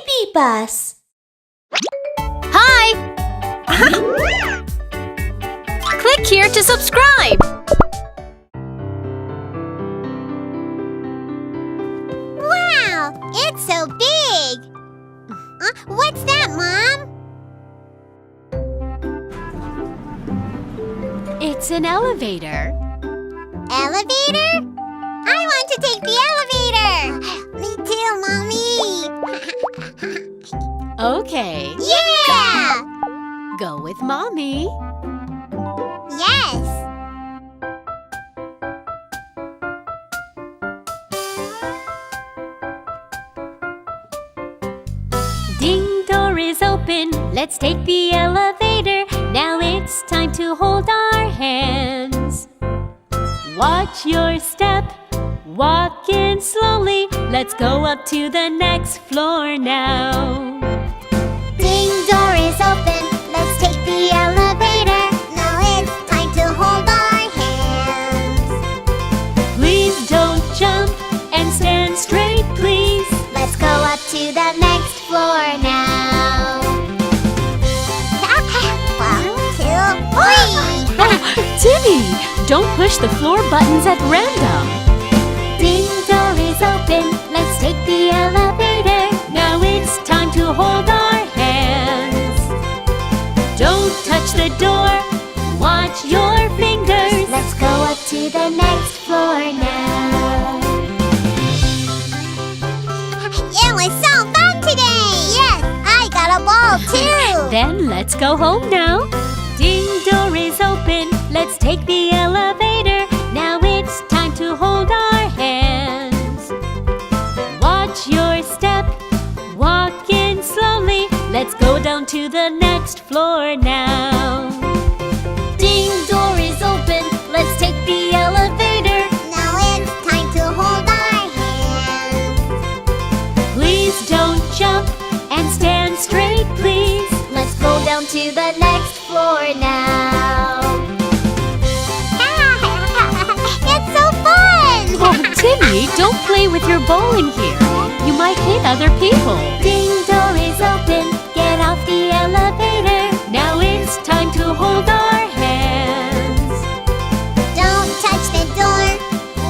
BabyBus. Hi! Click here to subscribe. Wow! It's so big! What's that, Mom? It's an elevator. Elevator? I want to take the elevator! Me too, Mommy! Okay. Yeah! Go with Mommy. Yes! Ding, door is open. Let's take the elevator. Now it's time to hold our hands. Watch your step. Walk in slowly. Let's go up to the next floor now. Ding, door is open. Let's take the elevator. Now it's time to hold our hands. Please don't jump and stand straight, please. Let's go up to the next floor now. 1, 2, 3. Timmy, don't push the floor buttons at random. Ding, door is open. Let's take the elevator. Now it's time to hold our hands. Don't touch the door. Watch your fingers. Let's go up to the next floor now. It was so fun today! Yes, I got a ball too! Then let's go home now. Ding, door is open. Let's take the elevator. Now it's time to hold our hands. Watch your step. Walk in slowly. Let's go down to the next floor now. Ding, door is open. Let's take the elevator. Now it's time to hold our hands. Please don't jump and stand straight, please. Let's go down to the next floor now. It's so fun! Oh, Timmy, don't play with your ball in here. You might hit other people. Ding, door is open. Get off the elevator. Now it's time to hold our hands. Don't touch the door.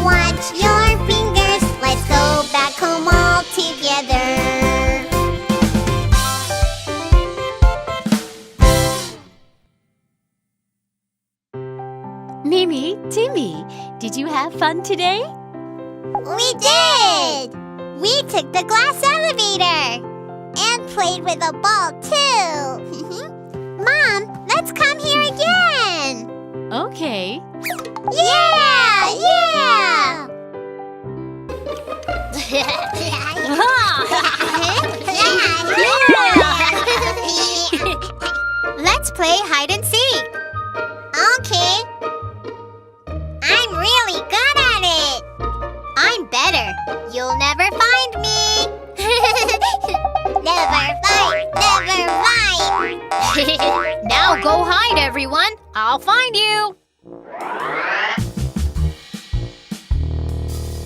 Watch your fingers. Let's go back home all together. Mimi, Timmy, did you have fun today? We did! We took the glass elevator and played with a ball too. Mom, let's come here again. Okay. Yeah! Yeah! Let's play hide and seek. Okay. I'm really good at it. I'm better. You'll never find me. Never find, never find. Now go hide, everyone. I'll find you.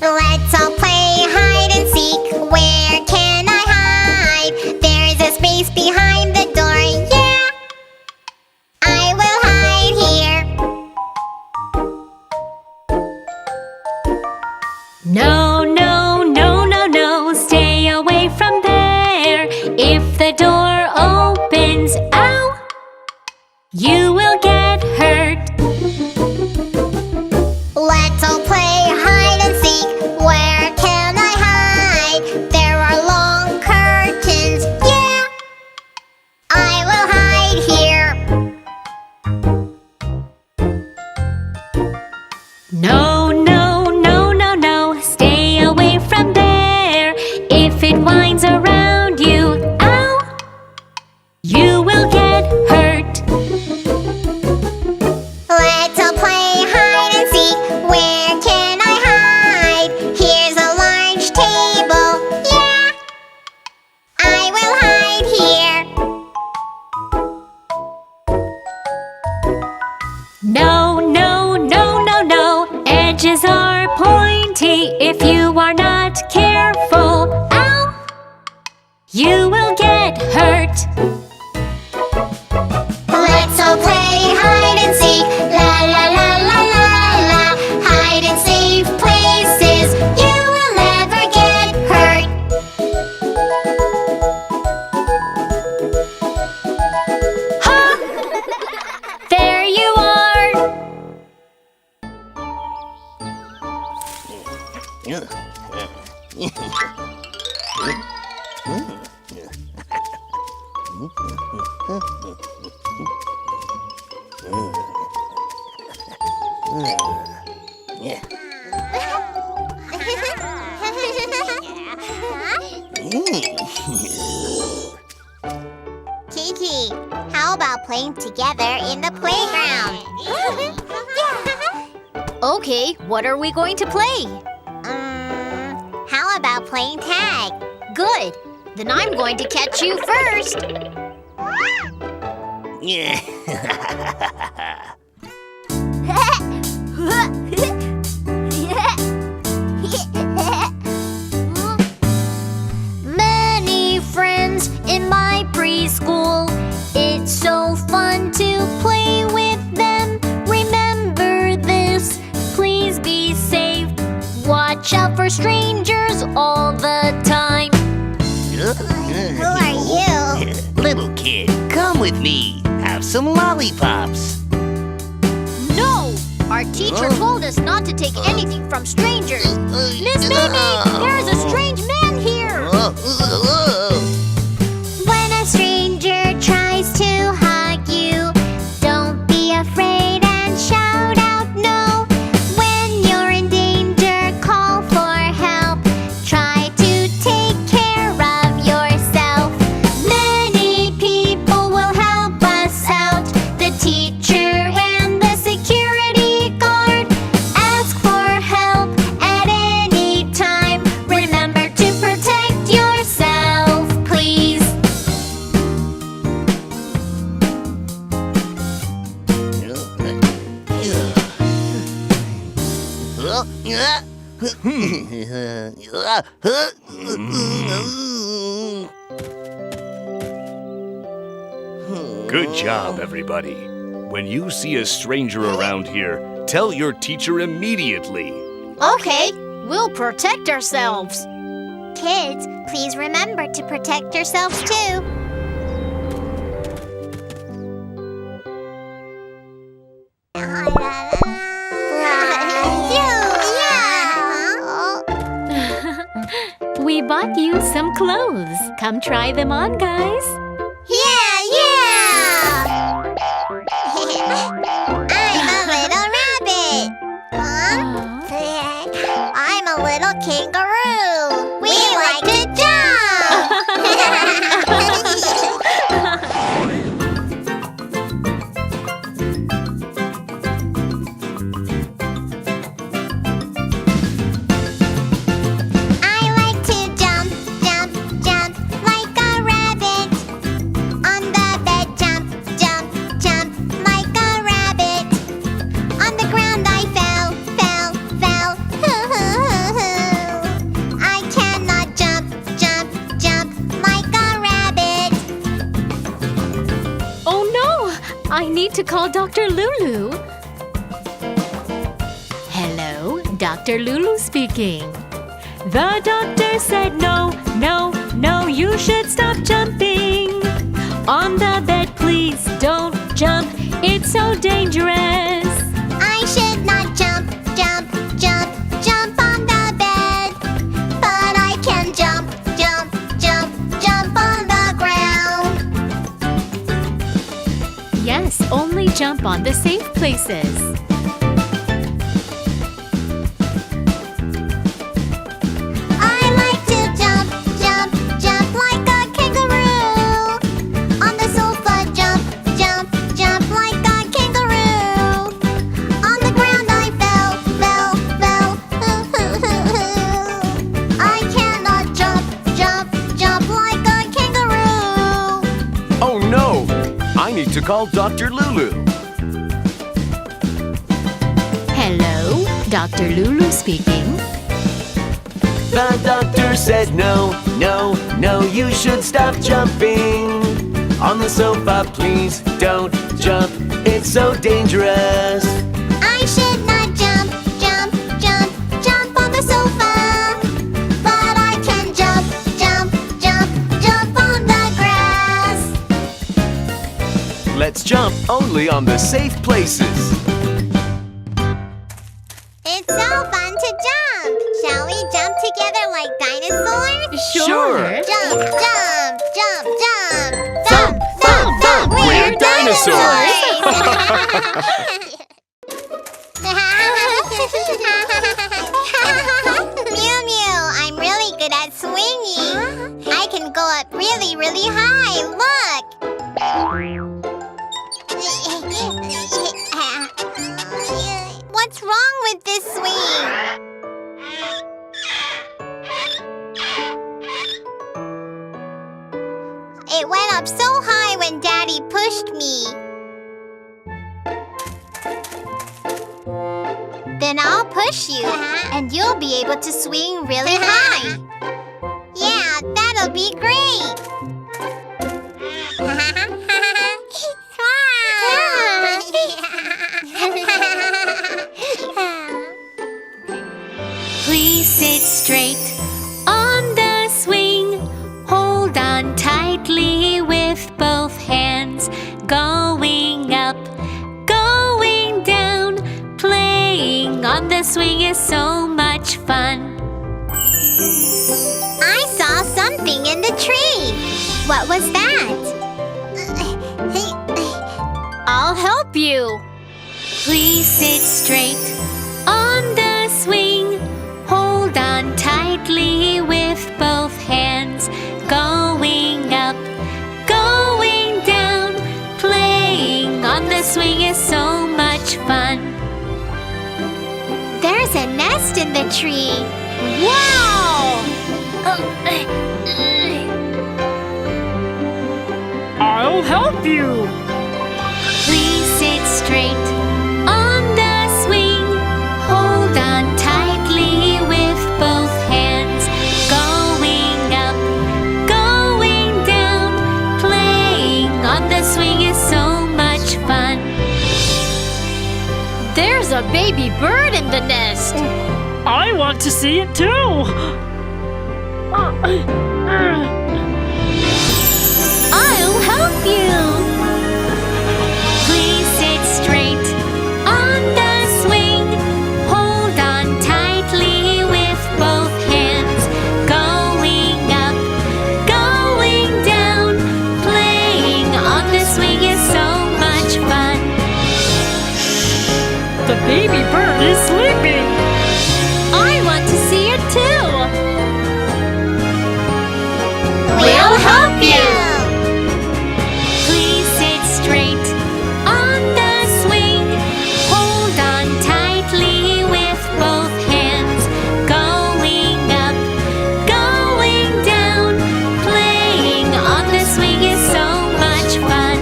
Let's all play hide and seek. Where can I hide? There's a space behind the door. Yeah, I will hide here. No, no, no, no, no. Stay away from there. If the door opens, ow, you will get hurt. Let's all play hide and seek. Where can I hide? There are long curtains. Yeah, I will hide here. No, no, no, no, no. Stay away from there. If it winds around you, ow, you will get hurt. Let's all play hide and seek. La la la la la la. Hide in safe places. You will never get hurt. Ha! There you are. Kiki, how about playing together in the playground? Okay, what are we going to play? How about playing tag? Good. Then I'm going to catch you first. Many friends in my preschool. It's so fun to play with them. Remember this, please be safe. Watch out for strangers all the time. Who are you? Little kid, come with me. Have some lollipops. No! Our teacher told us not to take anything from strangers. Miss Mimi, there's a strange man here. When a stranger tries to hug you, don't be afraid and shout out no. When you're in danger, call for help. Try to take care of yourself. Many people will help us out. The teacher and the security guard. Ask for help at any time. Remember to protect yourself, please. Good job, everybody. When you see a stranger around here, tell your teacher immediately. Okay, we'll protect ourselves. Kids, please remember to protect yourselves too. We bought you some clothes. Come try them on, guys. Yeah, yeah! I'm a little rabbit. I'm a little kangaroo. We like to jump! I like to jump, jump, jump like a rabbit. On the bed, jump, jump, jump like a rabbit. On the ground I fell, fell, fell. I cannot jump, jump, jump like a rabbit. Oh no! I need to call Dr. Lulu. Hello, Dr. Lulu speaking. The doctor said no, no, no, you should stop jumping. On the bed, please don't jump. It's so dangerous. I should not jump, jump, jump, jump on the bed. But I can jump, jump, jump, jump on the ground. Yes, only jump on the safe places. I like to jump, jump, jump like a kangaroo. On the sofa, jump, jump, jump like a kangaroo. On the ground I fell, fell, fell. I cannot jump, jump, jump like a kangaroo. Oh no! I need to call Dr. Lulu. Hello, Dr. Lulu speaking. The doctor said no, No, no, you should stop jumping on the sofa, please don't jump. It's so dangerous. I should not jump, jump, jump, jump on the sofa. But I can jump, jump, jump, jump on the grass. Let's jump only on the safe places. It's so fun to jump. Shall we jump together like dinosaurs? Sure. Jump, jump, jump, jump. Thump, thump, thump. We're dinosaurs. Mew Mew, I'm really good at swinging. I can go up really, really high. Look. What's wrong with this swing? It went up so high when Daddy pushed me. Then I'll push you, and you'll be able to swing really high. Yeah, that'll be great. Please sit straight on the swing. Hold on tightly with both hands. Going up, going down. Playing on the swing is so much fun. I saw something in the tree. What was that? I'll help you. Please sit straight on the swing. Hold on tightly with both hands. Going up, going down. Playing on the swing is so much fun. There's a nest in the tree. Wow! I'll help you. Please sit straight on the swing. Hold on tightly with both hands. Going up, going down. Playing on the swing is so much fun. There's a baby bird in the nest. I want to see it too. I'll help you. Please sit straight on the swing. Hold on tightly with both hands. Going up, going down. Playing on the swing is so much fun. The baby bird is sleeping. I want to see it too. We'll help you. Please sit straight on the swing. Hold on tightly with both hands. Going up, going down. Playing on the swing is so much fun.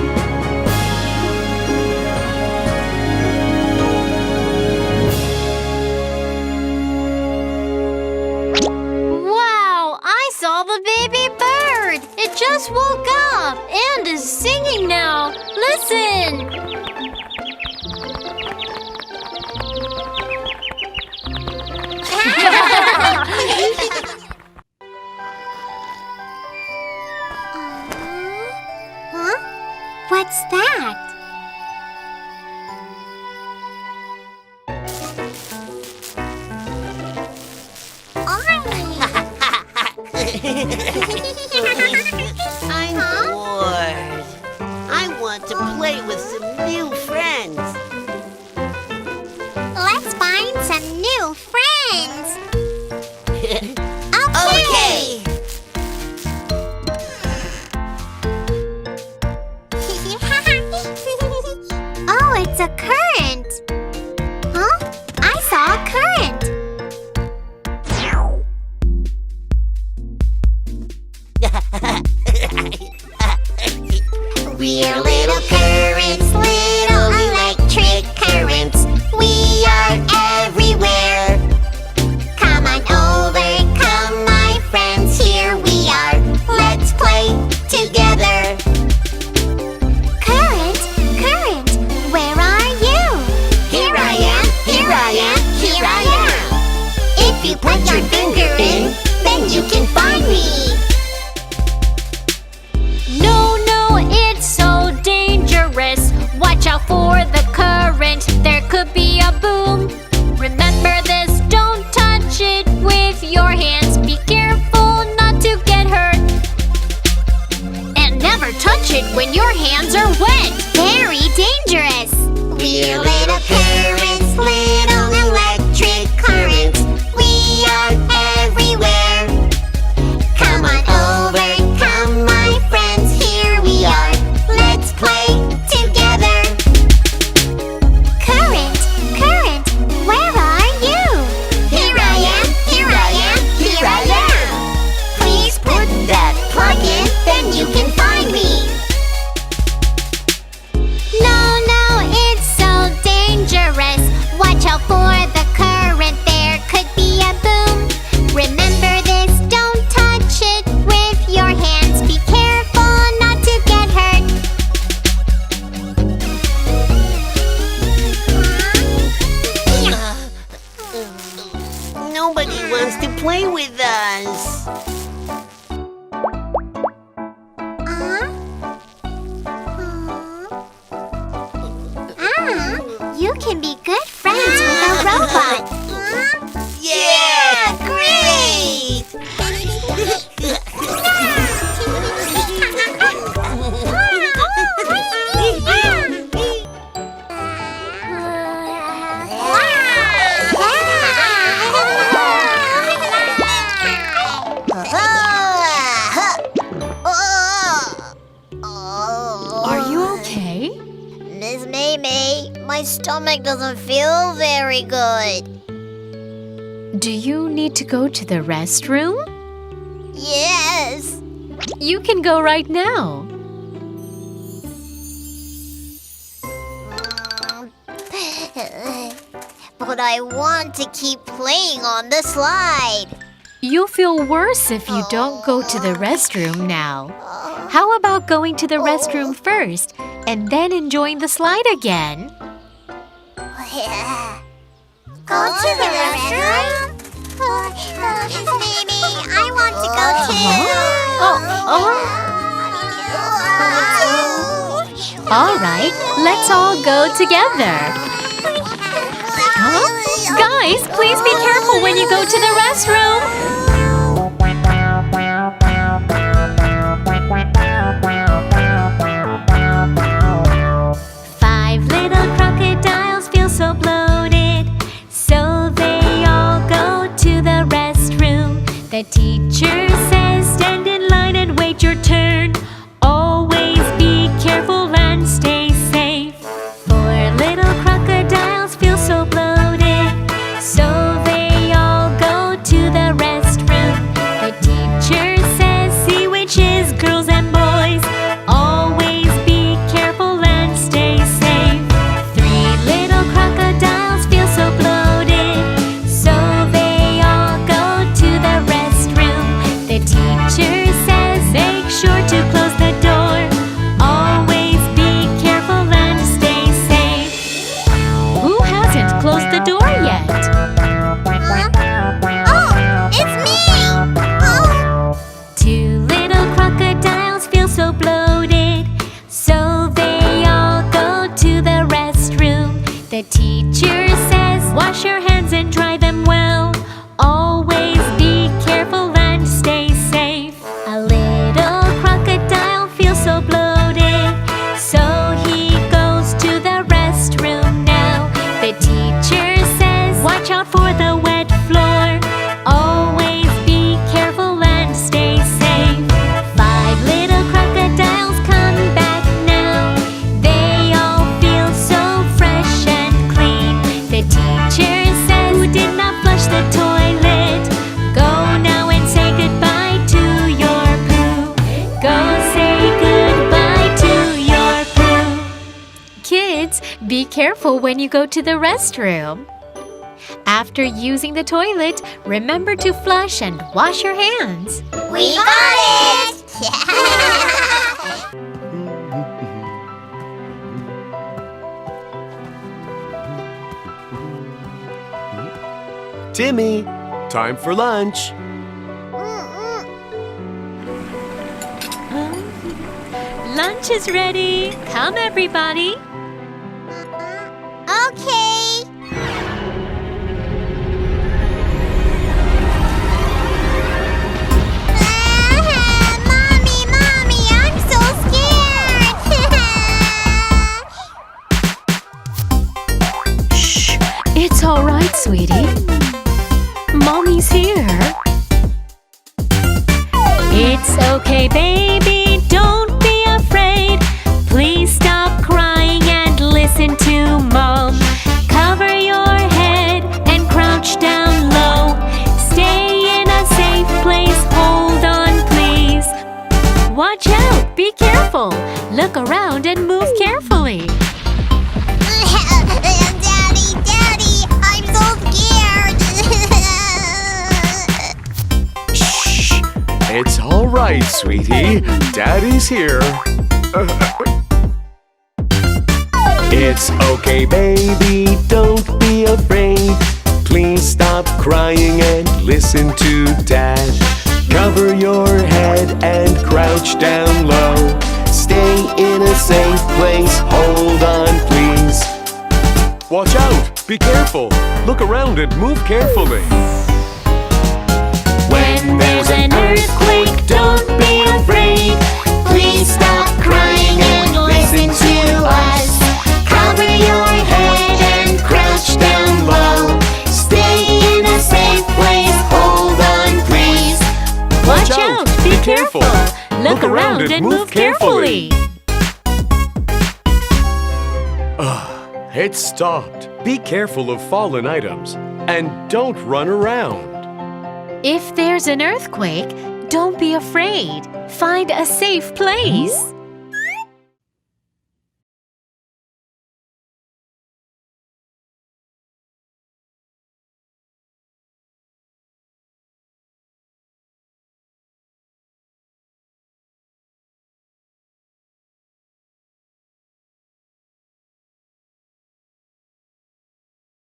Wow, I saw the baby bird. It just woke up and is singing now. Listen. Huh? What's that? I'm bored. I want to play with some new friends. Let's find some new friends. Okay. Oh, it's a current. Huh? I saw a current. We're little currents, little electric currents. We are everywhere. Come on over, come my friends, here we when your hands are wet. Very dangerous. We're little parents, little electric currents. We are everywhere. Come on over, come my friends, here we are. Let's play together. Current, current, where are you? Here I am, here I am, here I am. Please put that plug in, then you can find me. No, no, it's so dangerous. Watch out for the current, there could be a boom. Remember this, don't touch it with your hands. Be careful not to get hurt. Nobody wants to play with us. You can be good friends with a robot. Yeah, great! Are you okay? Miss Maymay, my stomach doesn't feel very good. Do you need to go to the restroom? Yes. You can go right now. But I want to keep playing on the slide. You'll feel worse if you don't go to the restroom now. How about going to the restroom first and then enjoying the slide again? Go to the restroom? Miss Mimi, I want to go too. All right, let's all go together. Huh? Guys, please be careful when you go to the restroom. 5 little crocodiles feel so bloated, so they all go to the restroom. The teacher says, stand in line and wait your turn. Always be careful and stay safe. 4 little crocodiles feel so bloated, so they all go to the restroom. The teacher says, see witches, girls and boys. Always be careful and stay safe. 3 little crocodiles feel so bloated, so they all go to the restroom. The teacher says, make sure to close the door. Always be careful and stay safe. Who hasn't closed the door yet? Oh, it's me! 2 little crocodiles feel so bloated, so they all go to the restroom. The teacher says, wash your hands and dry them well. Always be careful and stay safe. A little crocodile feels so bloated, so he goes to the restroom now. The teacher says, watch out for the wet floor. Always be careful and stay safe. 5 little crocodiles come back now. They all feel so fresh and clean. The teacher says, who did not flush the toilet? Go now and say goodbye to your poo. Go say goodbye to your poo. Kids, be careful when you go to the restroom. After using the toilet, remember to flush and wash your hands. We got it! Timmy, time for lunch. Lunch is ready. Come, everybody. Okay. Mommy, I'm so scared. sweetie. Mommy's here. It's okay, baby, don't be afraid. Please stop crying and listen to Mom. Cover your head and crouch down low. Stay in a safe place, hold on please. Watch out, be careful. Look around and move carefully. Daddy, I'm so scared. Shh! It's all right, sweetie. Daddy's here. It's okay, baby, don't be afraid. Please stop crying and listen to Dad. Cover your head and crouch down low. Stay in a safe place, hold on please. Watch out, be careful. Look around and move carefully. When there's an earthquake, don't be afraid. Please stop crying and listen to us. Cover your head and crouch down low. Stay in a safe place, hold on please. Watch out, be careful. Look around and move carefully. It stopped. Be careful of fallen items and don't run around. If there's an earthquake, don't be afraid. Find a safe place.